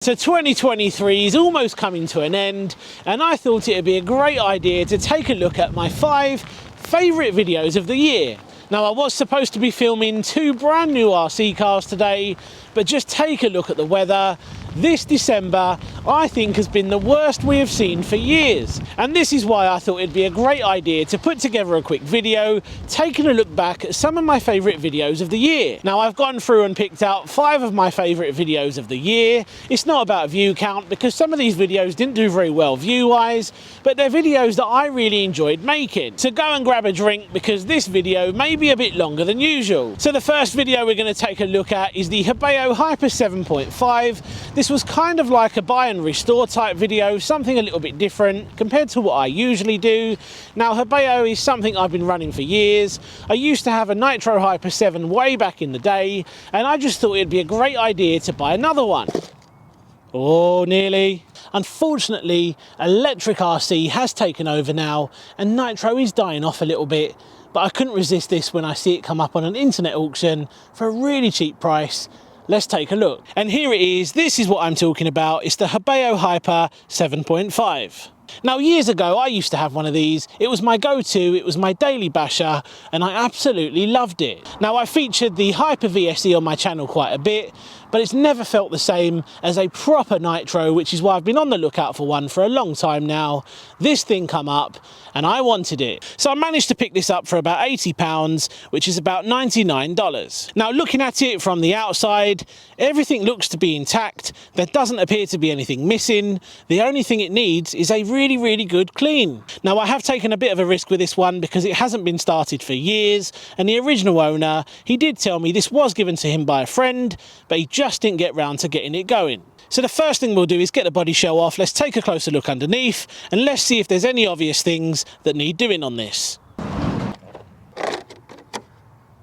So 2023 is almost coming to an end, and I thought it would be a great idea to take a look at my 5 favourite videos of the year. Now, I was supposed to be filming 2 brand new RC cars today, but just take a look at the weather. This December, I think, has been the worst we have seen for years. And this is why I thought it'd be a great idea to put together a quick video, taking a look back at some of my favourite videos of the year. Now, I've gone through and picked out 5 of my favourite videos of the year. It's not about view count, because some of these videos didn't do very well view-wise, but they're videos that I really enjoyed making. So go and grab a drink, because this video may be a bit longer than usual. So the first video we're going to take a look at is the Hobao Hyper 7.5. This was kind of like a buy and restore type video, something a little bit different compared to what I usually do. Now, Hobao is something I've been running for years. I used to have a Nitro Hyper 7 way back in the day, and I just thought it'd be a great idea to buy another one. Oh, nearly. Unfortunately, electric RC has taken over now, and Nitro is dying off a little bit, but I couldn't resist this when I see it come up on an internet auction for a really cheap price. Let's take a look. And here it is. This is what I'm talking about. It's the Hobao Hyper 7.5. Now, years ago, I used to have one of these. It was my go-to, it was my daily basher, and I absolutely loved it. Now, I featured the Hyper VSE on my channel quite a bit, but it's never felt the same as a proper Nitro, which is why I've been on the lookout for one for a long time now. This thing come up, and I wanted it. So I managed to pick this up for about £80, which is about $99. Now, looking at it from the outside, everything looks to be intact. There doesn't appear to be anything missing. The only thing it needs is a really good clean. Now, I have taken a bit of a risk with this one because it hasn't been started for years, and the original owner, he did tell me this was given to him by a friend, but he just didn't get round to getting it going. So the first thing we'll do is get the body shell off. Let's take a closer look underneath, and let's see if there's any obvious things that need doing on this.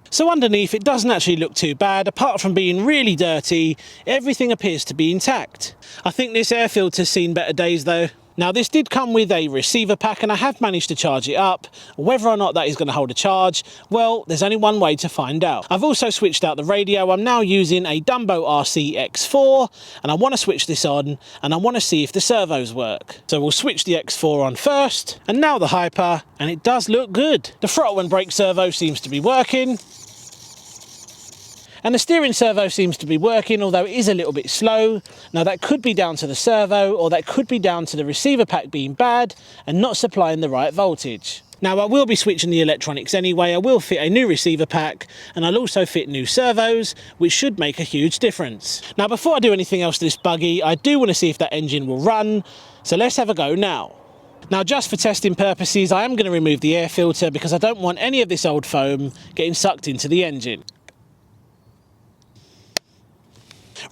So underneath, it doesn't actually look too bad. Apart from being really dirty, everything appears to be intact. I think this air filter's seen better days though. Now, this did come with a receiver pack, and I have managed to charge it up. Whether or not that is going to hold a charge, well, there's only one way to find out. I've also switched out the radio. I'm now using a Dumbo RC X4, and I want to switch this on, and I want to see if the servos work. So we'll switch the X4 on first, and now the Hyper, and it does look good. The throttle and brake servo seems to be working. And the steering servo seems to be working, although it is a little bit slow. Now, that could be down to the servo, or that could be down to the receiver pack being bad and not supplying the right voltage. Now, I will be switching the electronics anyway. I will fit a new receiver pack, and I'll also fit new servos, which should make a huge difference. Now, before I do anything else to this buggy, I do want to see if that engine will run, so let's have a go now. Now, just for testing purposes, I am going to remove the air filter because I don't want any of this old foam getting sucked into the engine.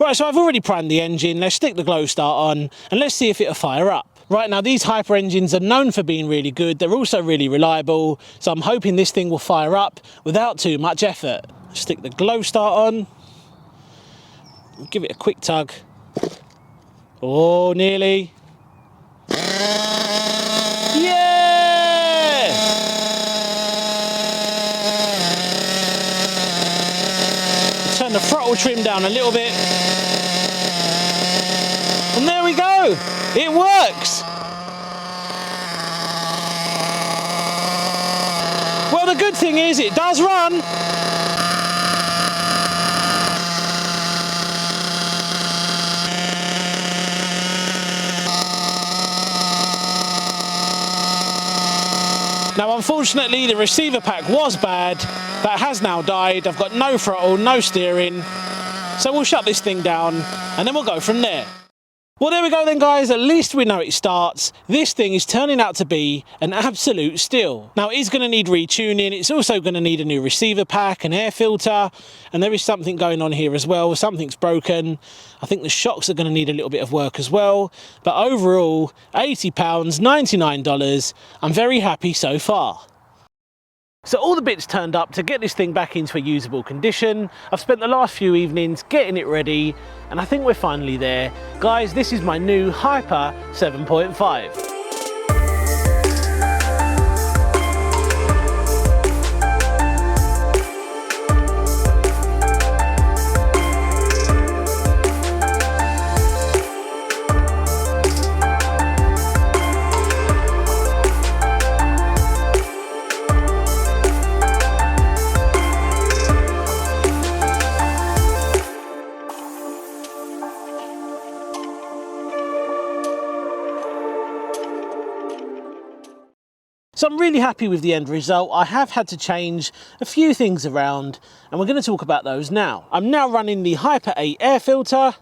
Right, so I've already primed the engine. Let's stick the glow start on, and let's see if it'll fire up. Right, now these Hyper engines are known for being really good. They're also really reliable, so I'm hoping this thing will fire up without too much effort. Stick the glow start on. Give it a quick tug. Oh, nearly. Turn the throttle trim down a little bit, and there we go, it works. Well, the good thing is it does run. Now, unfortunately, the receiver pack was bad. That has now died. I've got no throttle, no steering. So we'll shut this thing down, and then we'll go from there. Well, there we go then, guys. At least we know it starts. This thing is turning out to be an absolute steal. Now, it is going to need retuning. It's also going to need a new receiver pack, an air filter, and there is something going on here as well. Something's broken. I think the shocks are going to need a little bit of work as well. But overall, £80, $99. I'm very happy so far. So all the bits turned up to get this thing back into a usable condition. I've spent the last few evenings getting it ready, and I think we're finally there. Guys, this is my new Hyper 7.5. So I'm really happy with the end result. I have had to change a few things around, and we're going to talk about those now. I'm now running the Hyper 8 air filter.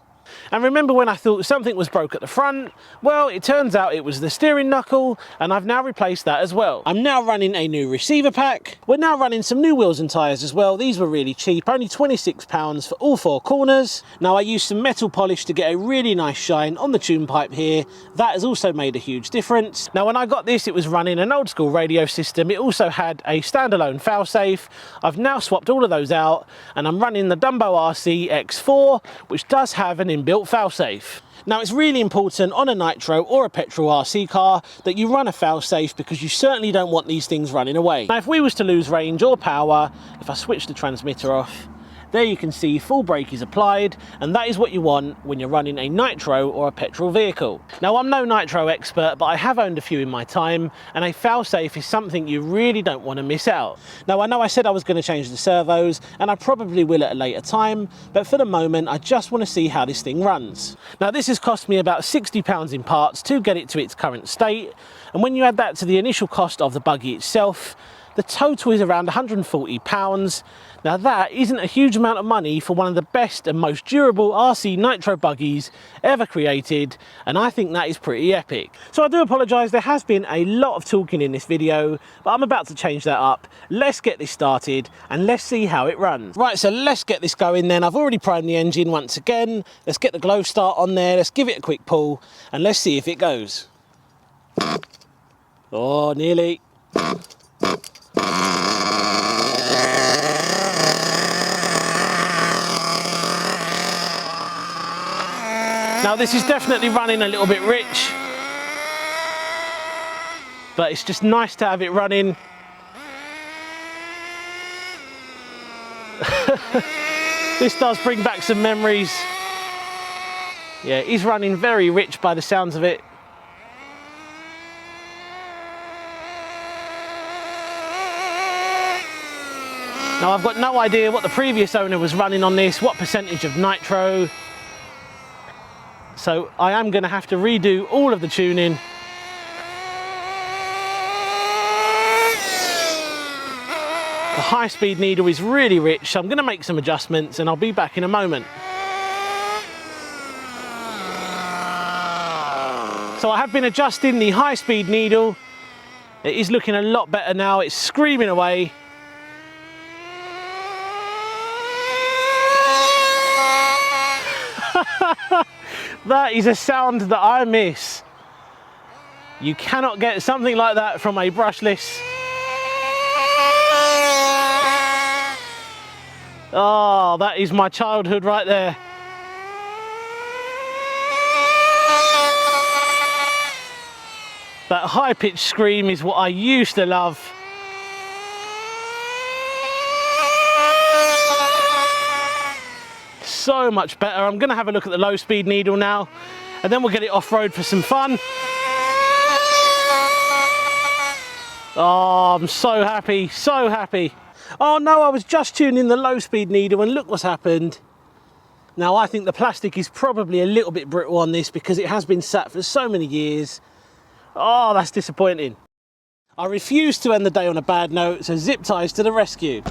And remember when I thought something was broke at the front? Well, it turns out it was the steering knuckle, and I've now replaced that as well. I'm now running a new receiver pack. We're now running some new wheels and tyres as well. These were really cheap, only £26 for all 4 corners. Now I used some metal polish to get a really nice shine on the tune pipe here. That has also made a huge difference. Now when I got this, it was running an old school radio system. It also had a standalone failsafe. I've now swapped all of those out, and I'm running the Dumbo RC X4, which does have an inbuilt failsafe. Now it's really important on a nitro or a petrol RC car that you run a failsafe, because you certainly don't want these things running away. Now if we was to lose range or power, if I switch the transmitter off, there you can see full brake is applied, and that is what you want when you're running a nitro or a petrol vehicle. Now I'm no nitro expert, but I have owned a few in my time, and a failsafe is something you really don't want to miss out. Now I know I said I was going to change the servos, and I probably will at a later time, but for the moment I just want to see how this thing runs. Now this has cost me about £60 in parts to get it to its current state, and when you add that to the initial cost of the buggy itself, the total is around £140. Now that isn't a huge amount of money for one of the best and most durable RC nitro buggies ever created, and I think that is pretty epic. So I do apologise, there has been a lot of talking in this video, but I'm about to change that up. Let's get this started and let's see how it runs. Right, so let's get this going then. I've already primed the engine once again. Let's get the glow start on there, let's give it a quick pull, and let's see if it goes. Oh, nearly. Now this is definitely running a little bit rich, but it's just nice to have it running. This does bring back some memories. Yeah, he's running very rich by the sounds of it. Now I've got no idea what the previous owner was running on this, what percentage of nitro. So I am going to have to redo all of the tuning. The high-speed needle is really rich, so I'm going to make some adjustments and I'll be back in a moment. So I have been adjusting the high-speed needle. It is looking a lot better now, it's screaming away. That is a sound that I miss. You cannot get something like that from a brushless. Oh, that is my childhood right there. That high-pitched scream is what I used to love. So much better. I'm going to have a look at the low speed needle now, and then we'll get it off-road for some fun. Oh, I'm so happy, so happy. Oh no, I was just tuning the low speed needle and look what's happened. Now I think the plastic is probably a little bit brittle on this because it has been sat for so many years. Oh, that's disappointing. I refuse to end the day on a bad note, so zip ties to the rescue.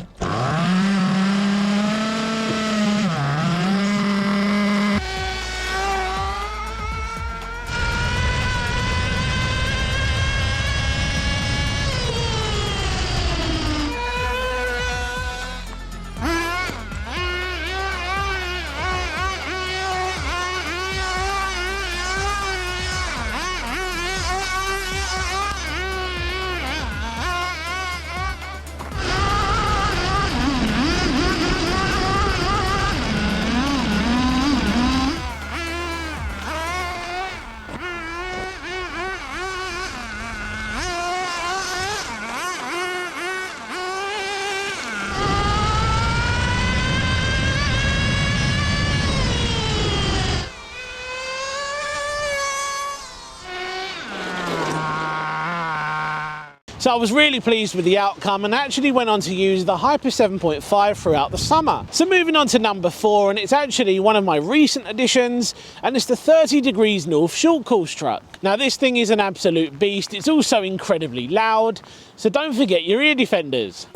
So I was really pleased with the outcome and actually went on to use the Hyper 7.5 throughout the summer. So moving on to number 4, and it's actually one of my recent additions, and it's the 30 degrees north short course truck. Now this thing is an absolute beast. It's also incredibly loud, so don't forget your ear defenders.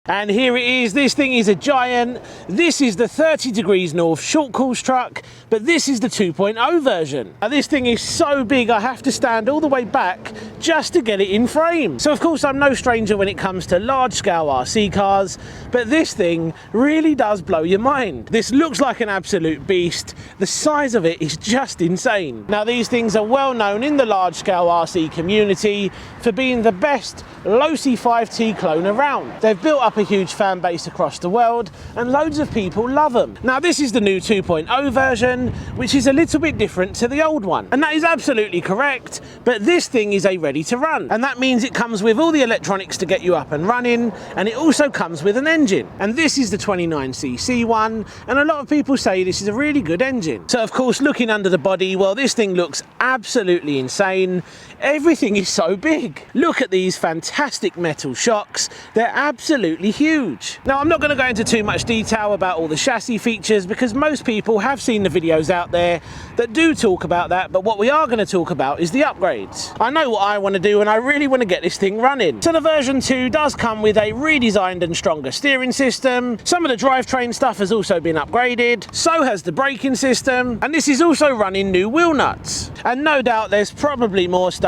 And here it is. This thing is a giant. This is the 30 degrees north short course truck, but this is the 2.0 version. Now this thing is so big I have to stand all the way back just to get it in frame. So of course I'm no stranger when it comes to large scale RC cars, but this thing really does blow your mind. This looks like an absolute beast. The size of it is just insane. Now these things are well known in the large scale RC community for being the best low C5T clone around. They've built up a huge fan base across the world and loads of people love them. Now this is the new 2.0 version, which is a little bit different to the old one, and that is absolutely correct, but this thing is a ready to run, and that means it comes with all the electronics to get you up and running, and it also comes with an engine, and this is the 29cc one, and a lot of people say this is a really good engine. So of course looking under the body, well, this thing looks absolutely insane. Everything is so big. Look at these fantastic metal shocks. They're absolutely huge. Now I'm not going to go into too much detail about all the chassis features because most people have seen the videos out there that do talk about that, but what we are going to talk about is the upgrades. I know what I want to do and I really want to get this thing running. So the version 2 does come with a redesigned and stronger steering system. Some of the drivetrain stuff has also been upgraded, so has the braking system, and this is also running new wheel nuts. And no doubt there's probably more stuff,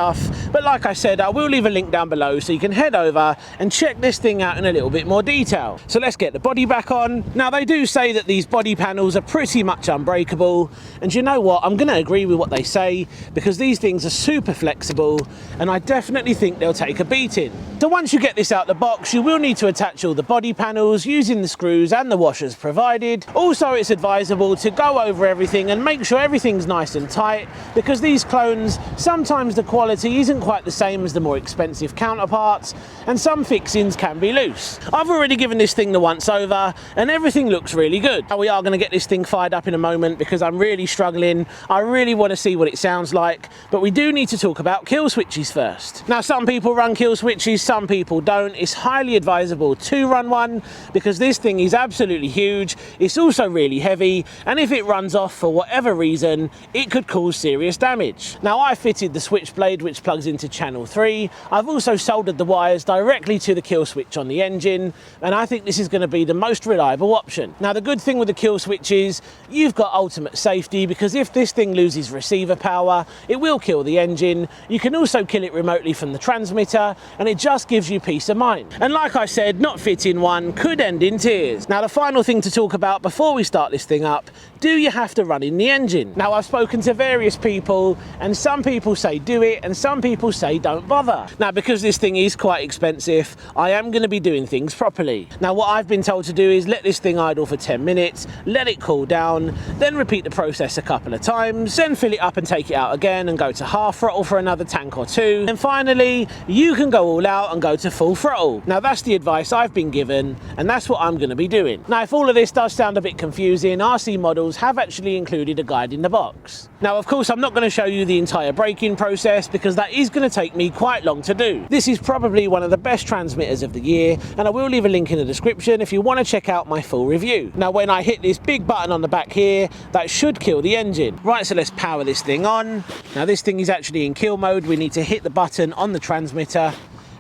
but like I said, I will leave a link down below so you can head over and check this thing out in a little bit more detail. So let's get the body back on. Now they do say that these body panels are pretty much unbreakable, and you know what, I'm going to agree with what they say because these things are super flexible and I definitely think they'll take a beating. So once you get this out the box, you will need to attach all the body panels using the screws and the washers provided. Also it's advisable to go over everything and make sure everything's nice and tight, because these clones, sometimes the quality isn't quite the same as the more expensive counterparts, and some fixings can be loose. I've already given this thing the once over and everything looks really good. Now we are going to get this thing fired up in a moment because I'm really struggling. I really want to see what it sounds like, but we do need to talk about kill switches first. Now some people run kill switches, some people don't. It's highly advisable to run one because this thing is absolutely huge. It's also really heavy, and if it runs off for whatever reason, it could cause serious damage. Now I fitted the switchblade which plugs into channel 3. I've also soldered the wires directly to the kill switch on the engine, and I think this is going to be the most reliable option. Now the good thing with the kill switch is you've got ultimate safety, because if this thing loses receiver power, it will kill the engine. You can also kill it remotely from the transmitter, and it just gives you peace of mind. And like I said, not fitting one could end in tears. Now the final thing to talk about before we start this thing up, do you have to run in the engine? Now I've spoken to various people, and some people say do it and some people say don't bother. Now because this thing is quite expensive, I am going to be doing things properly. Now what I've been told to do is let this thing idle for 10 minutes, let it cool down, then repeat the process a couple of times, then fill it up and take it out again and go to half throttle for another tank or two, and finally you can go all out and go to full throttle. Now that's the advice I've been given, and that's what I'm going to be doing. Now if all of this does sound a bit confusing, RC models have actually included a guide in the box. Now of course I'm not going to show you the entire braking process because that is going to take me quite long to do. This is probably one of the best transmitters of the year, and I will leave a link in the description if you want to check out my full review. Now when I hit this big button on the back here, that should kill the engine. Right, so let's power this thing on. Now this thing is actually in kill mode. We need to hit the button on the transmitter,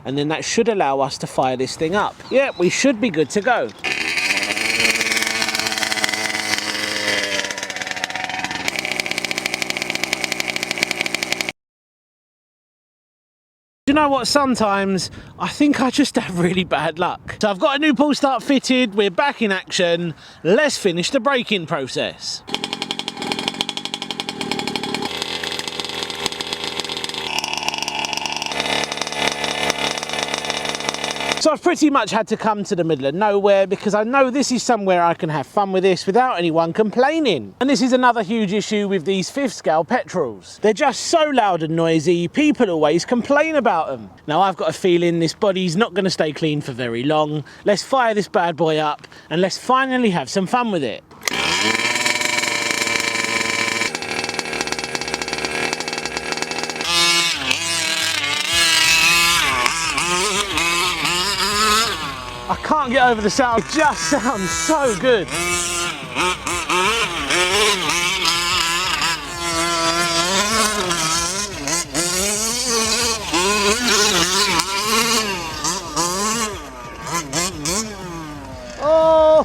and then that should allow us to fire this thing up. Yeah, we should be good to go. You know what, sometimes I think I just have really bad luck. So I've got a new pull start fitted, we're back in action, let's finish the braking process. So I've pretty much had to come to the middle of nowhere because I know this is somewhere I can have fun with this without anyone complaining. And this is another huge issue with these 5th scale petrols. They're just so loud and noisy, people always complain about them. Now I've got a feeling this body's not going to stay clean for very long. Let's fire this bad boy up and let's finally have some fun with it. I can't get over the sound, it just sounds so good. Oh!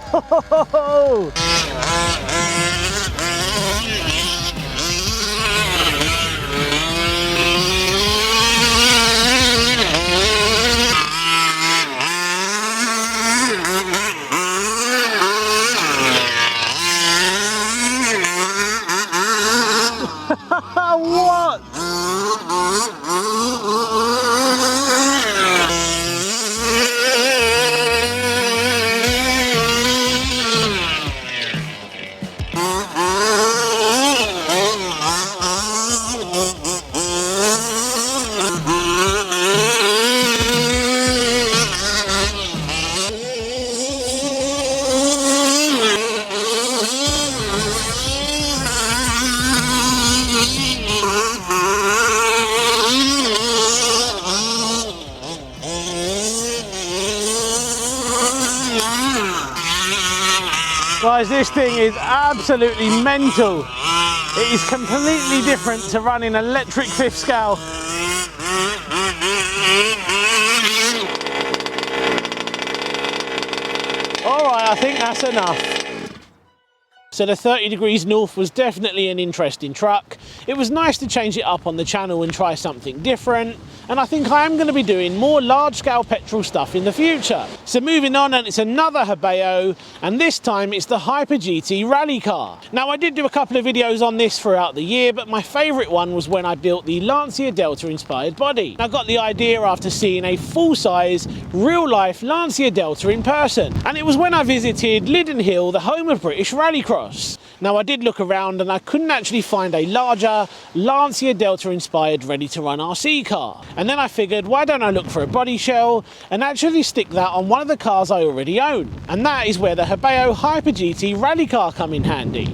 What? Guys, this thing is absolutely mental. It is completely different to running electric 5th scale. Alright, I think that's enough. So the 30 degrees north was definitely an interesting truck. It was nice to change it up on the channel and try something different. And I think I am going to be doing more large-scale petrol stuff in the future. So moving on, and it's another Hobao, and this time it's the Hyper GT rally car. Now I did do a couple of videos on this throughout the year, but my favourite one was when I built the Lancia Delta inspired body. I got the idea after seeing a full-size, real-life Lancia Delta in person, and it was when I visited Lydden Hill, the home of British Rallycross. Now I did look around and I couldn't actually find a larger Lancia Delta inspired ready to run RC car. And then I figured, why don't I look for a body shell and actually stick that on one of the cars I already own. And that is where the Hobao Hyper GT rally car come in handy.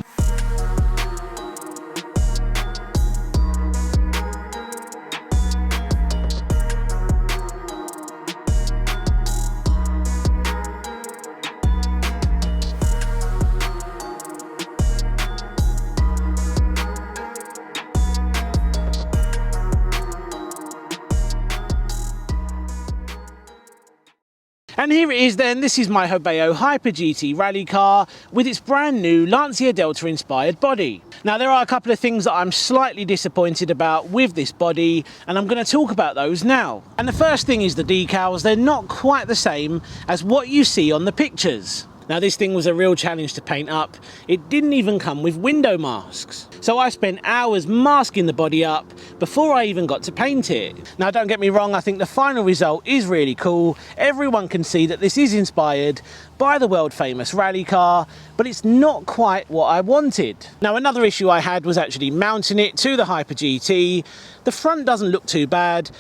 And here it is then, this is my Hobao Hyper GT rally car with its brand new Lancia Delta inspired body. Now there are a couple of things that I'm slightly disappointed about with this body, and I'm going to talk about those now. And the first thing is the decals. They're not quite the same as what you see on the pictures. Now this thing was a real challenge to paint up. It didn't even come with window masks. So I spent hours masking the body up before I even got to paint it. Now don't get me wrong, I think the final result is really cool. Everyone can see that this is inspired by the world famous rally car, but it's not quite what I wanted. Now another issue I had was actually mounting it to the Hyper GT. The front doesn't look too bad,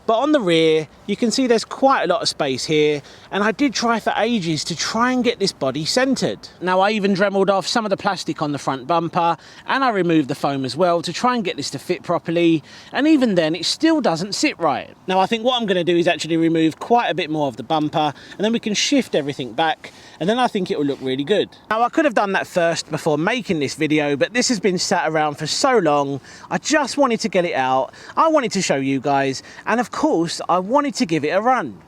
but on the rear, you can see there's quite a lot of space here, and I did try for ages to try and get this body centered. Now I even dremeled off some of the plastic on the front bumper, and I removed the foam as well to try and get this to fit properly, and even then it still doesn't sit right. Now I think what I'm going to do is actually remove quite a bit more of the bumper, and then we can shift everything back, and then I think it will look really good. Now I could have done that first before making this video, but this has been sat around for so long, I just wanted to get it out, I wanted to show you guys, and of course I wanted to give it a run.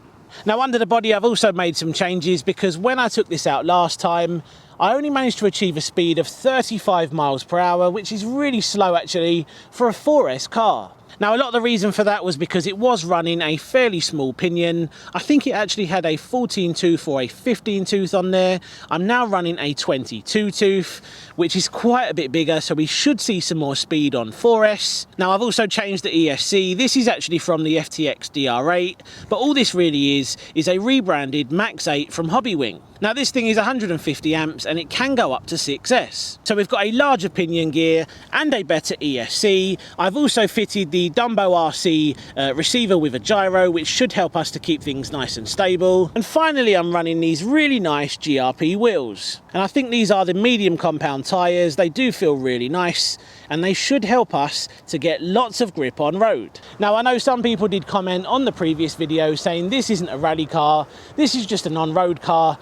Now under the body I've also made some changes, because when I took this out last time I only managed to achieve a speed of 35 miles per hour, which is really slow actually for a 4S car. Now, a lot of the reason for that was because it was running a fairly small pinion. I think it actually had a 14 tooth or a 15 tooth on there. I'm now running a 22 tooth, which is quite a bit bigger, so we should see some more speed on 4S. Now, I've also changed the ESC. This is actually from the FTX DR8, but all this really is a rebranded Max 8 from Hobby. Now, this thing is 150 amps and it can go up to 6S. So we've got a larger pinion gear and a better ESC. I've also fitted the Dumbo RC receiver with a gyro, which should help us to keep things nice and stable. And finally, I'm running these really nice GRP wheels. And I think these are the medium compound tyres. They do feel really nice and they should help us to get lots of grip on road. Now, I know some people did comment on the previous video saying this isn't a rally car, this is just an on-road car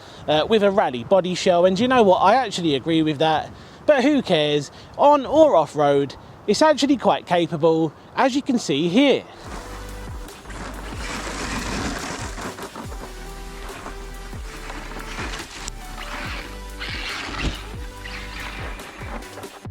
with a rally body shell, and you know what, I actually agree with that, but who cares? On or off-road, it's actually quite capable, as you can see here.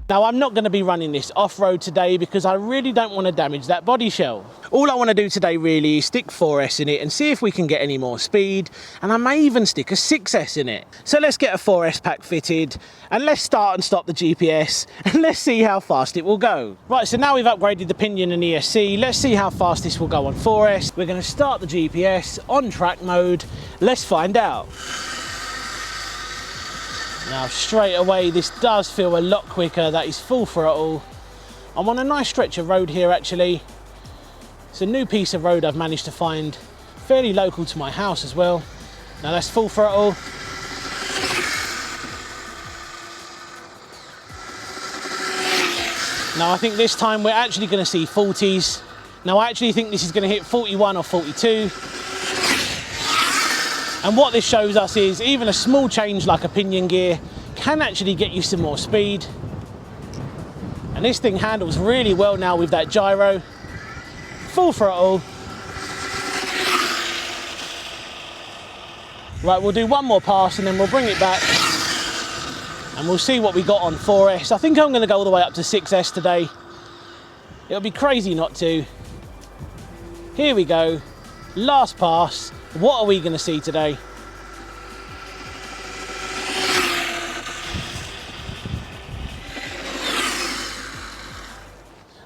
Now, I'm not going to be running this off-road today because I really don't want to damage that body shell. All I want to do today really is stick 4S in it and see if we can get any more speed, and I may even stick a 6S in it. So let's get a 4S pack fitted and let's start and stop the GPS and let's see how fast it will go. Right, so now we've upgraded the pinion and ESC, let's see how fast this will go on 4S. We're going to start the GPS on track mode. Let's find out. Now, straight away, this does feel a lot quicker. That is full throttle. I'm on a nice stretch of road here, actually. It's a new piece of road I've managed to find, fairly local to my house as well. Now, that's full throttle. Now, I think this time we're actually going to see 40s. Now, I actually think this is going to hit 41 or 42. And what this shows us is even a small change like a pinion gear can actually get you some more speed. And this thing handles really well now with that gyro. Full throttle. Right, we'll do one more pass and then we'll bring it back. And we'll see what we got on 4S. I think I'm going to go all the way up to 6S today. It'll be crazy not to. Here we go. Last pass. What are we going to see today?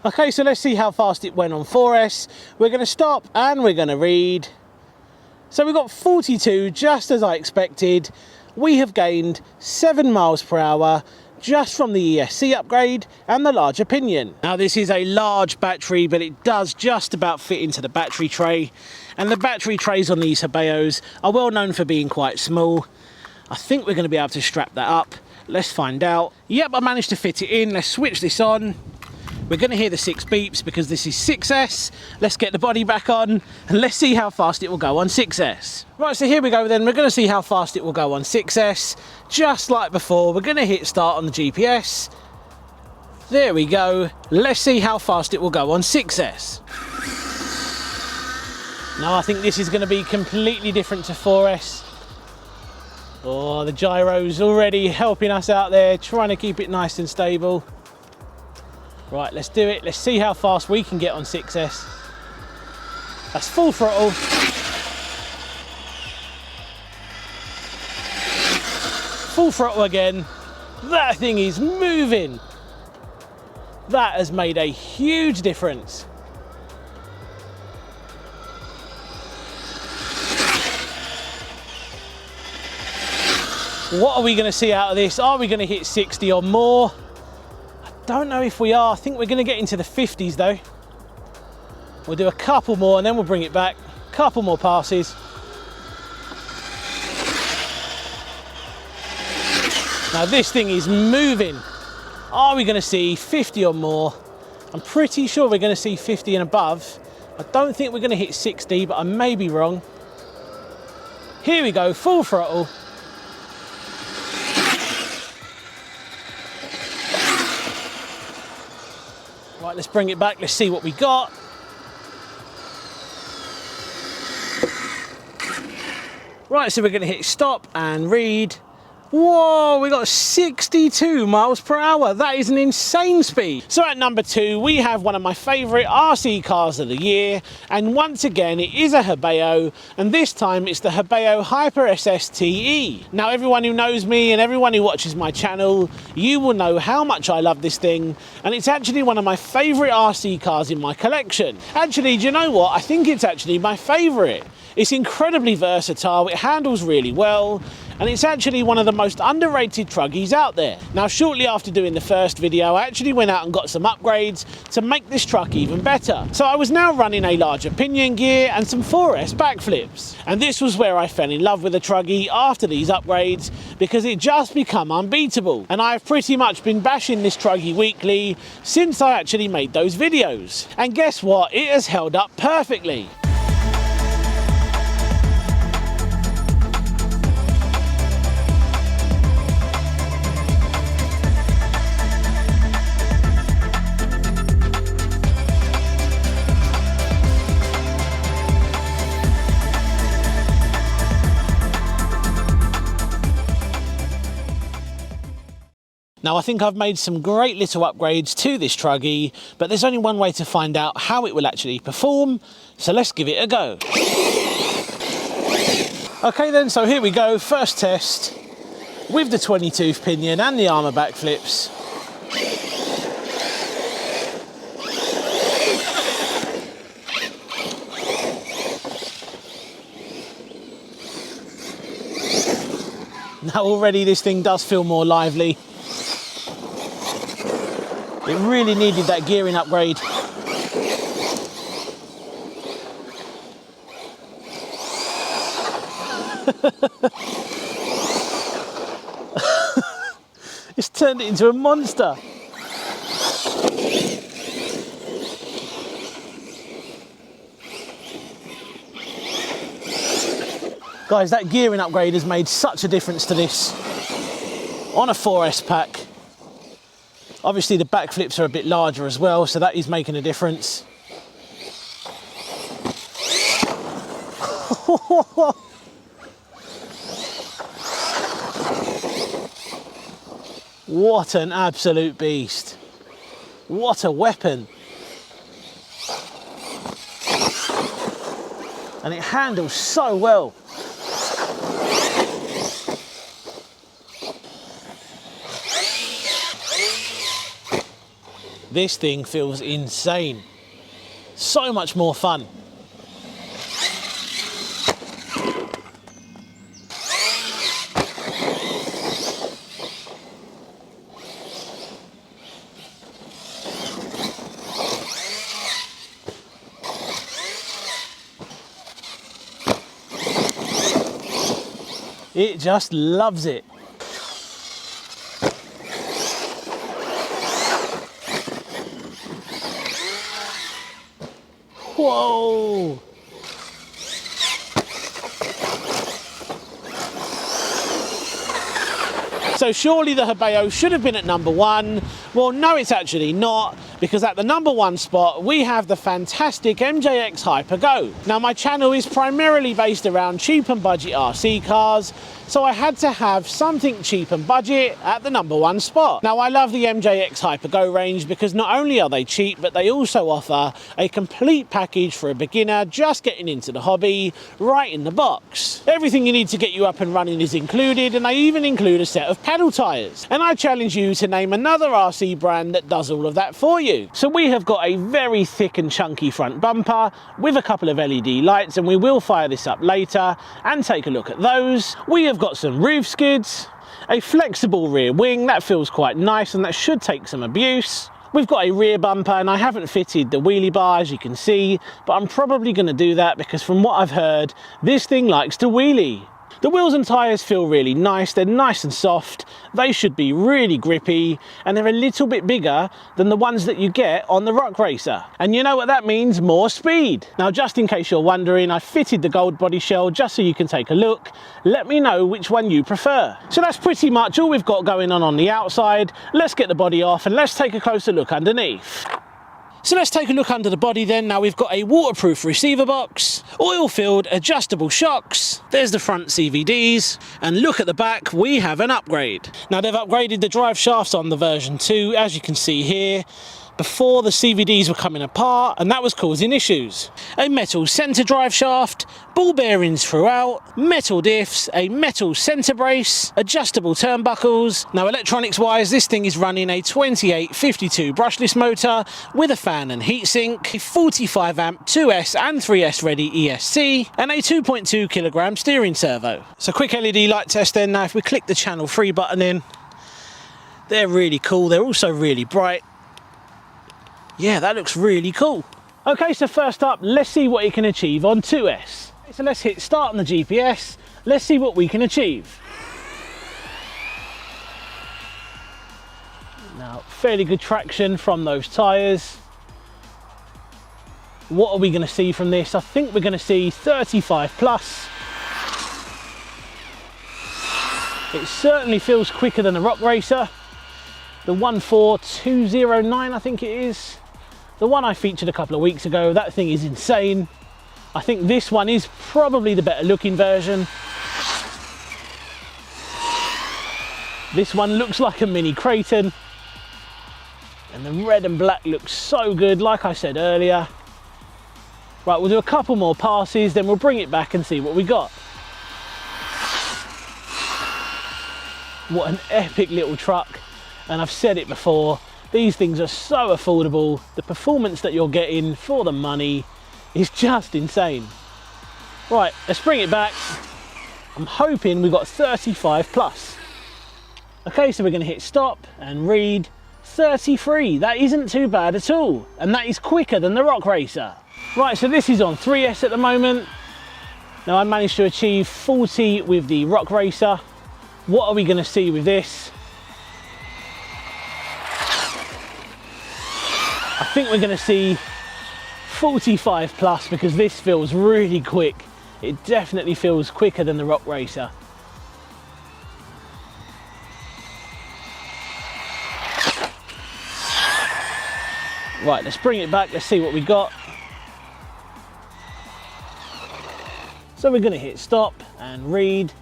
Okay, so let's see how fast it went on 4S. We're going to stop and we're going to read. So we got 42, just as I expected. We have gained 7 miles per hour just from the ESC upgrade and the larger pinion. Now, this is a large battery, but it does just about fit into the battery tray. And the battery trays on these Hobaos are well known for being quite small. I think we're going to be able to strap that up. Let's find out. Yep, I managed to fit it in. Let's switch this on. We're going to hear the 6 beeps because this is 6S. Let's get the body back on and let's see how fast it will go on 6S. Right, so here we go then. We're going to see how fast it will go on 6S. Just like before, we're going to hit start on the GPS. There we go. Let's see how fast it will go on 6S. Now, I think this is going to be completely different to 4S. Oh, the gyro's already helping us out there, trying to keep it nice and stable. Right, let's do it. Let's see how fast we can get on 6S. That's full throttle. Full throttle again. That thing is moving. That has made a huge difference. What are we going to see out of this? Are we going to hit 60 or more? Don't know if we are. I think we're going to get into the 50s though. We'll do a couple more and then we'll bring it back. Couple more passes. Now this thing is moving. Are we going to see 50 or more? I'm pretty sure we're going to see 50 and above. I don't think we're going to hit 60, but I may be wrong. Here we go, full throttle. Right, let's bring it back, let's see what we got. Right, so we're going to hit stop and read. Whoa, we got 62 miles per hour. That is an insane speed. So at number 2, we have one of my favourite RC cars of the year. And once again, it is a Hobao. And this time it's the Hobao Hyper SSTE. Now, everyone who knows me and everyone who watches my channel, you will know how much I love this thing. And it's actually one of my favourite RC cars in my collection. Actually, do you know what? I think it's actually my favourite. It's incredibly versatile, it handles really well, and it's actually one of the most underrated truggies out there. Now, shortly after doing the first video, I actually went out and got some upgrades to make this truck even better. So I was now running a larger pinion gear and some 4S backflips. And this was where I fell in love with the truggy after these upgrades, because it just become unbeatable. And I've pretty much been bashing this truggy weekly since I actually made those videos. And guess what? It has held up perfectly. Now, I think I've made some great little upgrades to this truggy, but there's only one way to find out how it will actually perform, so let's give it a go. Okay then, so here we go, first test with the 20-tooth pinion and the armour backflips. Now already this thing does feel more lively. It really needed that gearing upgrade. It's turned it into a monster. Guys, that gearing upgrade has made such a difference to this on a 4S pack. Obviously the backflips are a bit larger as well, so that is making a difference. What an absolute beast. What a weapon. And it handles so well. This thing feels insane. So much more fun. It just loves it. Whoa! So surely the Hobao should have been at number 1. Well, no, it's actually not, because at the number 1 spot we have the fantastic MJX Hyper Go. Now, my channel is primarily based around cheap and budget RC cars, so I had to have something cheap and budget at the number 1 spot. Now, I love the MJX Hyper Go range because not only are they cheap, but they also offer a complete package for a beginner just getting into the hobby, right in the box. Everything you need to get you up and running is included, and they even include a set of pedal tyres. And I challenge you to name another RC brand that does all of that for you. So we have got a very thick and chunky front bumper with a couple of LED lights, and we will fire this up later and take a look at those. We have got some roof skids, a flexible rear wing that feels quite nice and that should take some abuse. We've got a rear bumper, and I haven't fitted the wheelie bar, as you can see, but I'm probably going to do that because from what I've heard, this thing likes to wheelie. The wheels and tyres feel really nice, they're nice and soft, they should be really grippy, and they're a little bit bigger than the ones that you get on the Rock Racer. And you know what that means? More speed. Now, just in case you're wondering, I fitted the gold body shell just so you can take a look. Let me know which one you prefer. So that's pretty much all we've got going on the outside. Let's get the body off and let's take a closer look underneath. So let's take a look under the body then. Now we've got a waterproof receiver box, oil-filled adjustable shocks, there's the front CVDs, and look at the back, we have an upgrade. Now they've upgraded the drive shafts on the version 2, as you can see here. Before, the CVDs were coming apart and that was causing issues. A metal centre drive shaft, ball bearings throughout, metal diffs, a metal centre brace, adjustable turnbuckles. Now electronics wise, this thing is running a 2852 brushless motor with a fan and heatsink, a 45 amp 2S and 3S ready ESC, and a 2.2 kilogram steering servo. So quick LED light test then. Now if we click the channel 3 button in, they're really cool, they're also really bright. Yeah, that looks really cool. Okay, so first up, let's see what it can achieve on 2S. So let's hit start on the GPS. Let's see what we can achieve. Now, fairly good traction from those tyres. What are we going to see from this? I think we're going to see 35 plus. It certainly feels quicker than the Rock Racer. The 14209, I think it is. The one I featured a couple of weeks ago, that thing is insane. I think this one is probably the better looking version. This one looks like a mini Kraton. And the red and black looks so good, like I said earlier. Right, we'll do a couple more passes, then we'll bring it back and see what we got. What an epic little truck. And I've said it before, these things are so affordable. The performance that you're getting for the money is just insane. Right, let's bring it back. I'm hoping we've got 35 plus. Okay, so we're going to hit stop and read 33. That isn't too bad at all. And that is quicker than the Rock Racer. Right, so this is on 3S at the moment. Now I managed to achieve 40 with the Rock Racer. What are we going to see with this? I think we're going to see 45 plus because this feels really quick. It definitely feels quicker than the Rock Racer. Right, let's bring it back, let's see what we got. So we're going to hit stop and read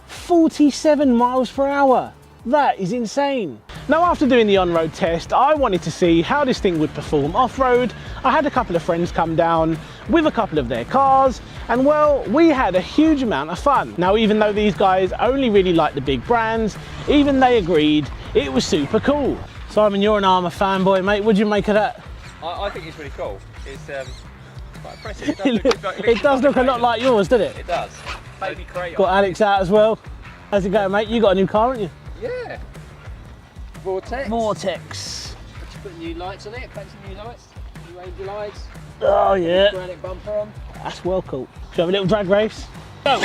47 miles per hour. That is insane. Now after doing the on-road test, I wanted to see how this thing would perform off-road. I had a couple of friends come down with a couple of their cars, and well, we had a huge amount of fun. Now even though these guys only really like the big brands, even they agreed it was super cool. Simon, you're an Armour fanboy, mate. What'd you make of that? I think it's really cool. It's quite impressive. It does look a lot like yours, doesn't it? It does. Baby Kraton. Got Alex out as well. How's it going, mate? You got a new car, haven't you? Yeah. Vortex. Vortex. Just put new lights on it. Fancy new lights. New angel lights. Oh yeah. Granite bumper on. That's well cool. Should we have a little drag race? Go.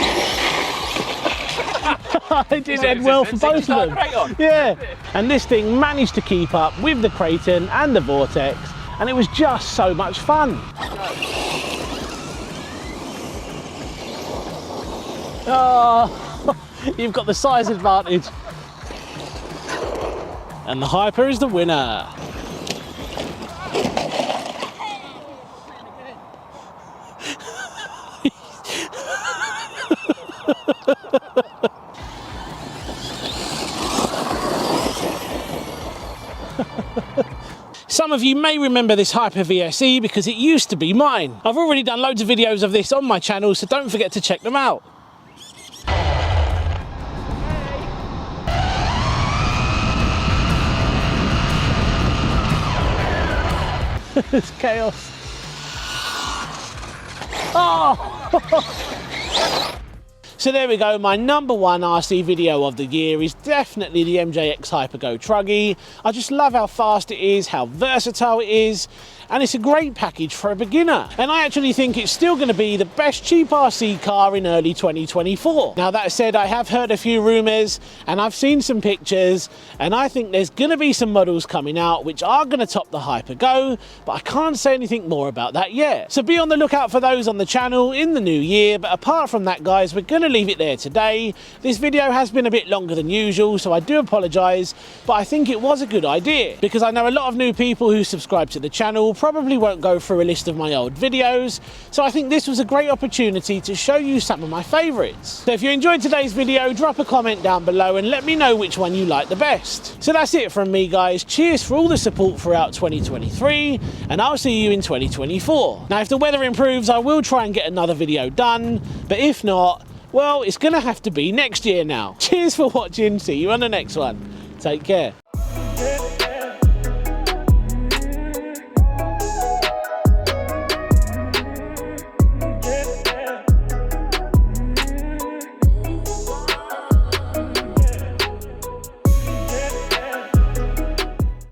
It did end well for both of them. Yeah. And this thing managed to keep up with the Kraton and the Vortex, and it was just so much fun. Oh, you've got the size advantage. And the Hyper is the winner. Some of you may remember this Hyper VSE because it used to be mine. I've already done loads of videos of this on my channel, so don't forget to check them out. It's chaos. Oh! So there we go, my number one RC video of the year is definitely the MJX Hypergo Truggy. I just love how fast it is, how versatile it is, and it's a great package for a beginner. And I actually think it's still going to be the best cheap RC car in early 2024. Now that said, I have heard a few rumours and I've seen some pictures, and I think there's going to be some models coming out which are going to top the Hypergo, but I can't say anything more about that yet. So be on the lookout for those on the channel in the new year. But apart from that, guys, we're going to leave it there today. This video has been a bit longer than usual, so I do apologise, but I think it was a good idea because I know a lot of new people who subscribe to the channel probably won't go through a list of my old videos, so I think this was a great opportunity to show you some of my favourites. So if you enjoyed today's video, drop a comment down below and let me know which one you like the best. So that's it from me, guys. Cheers for all the support throughout 2023, and I'll see you in 2024. Now, if the weather improves, I will try and get another video done, but if not, well, it's gonna have to be next year now. Cheers for watching, see you on the next one. Take care.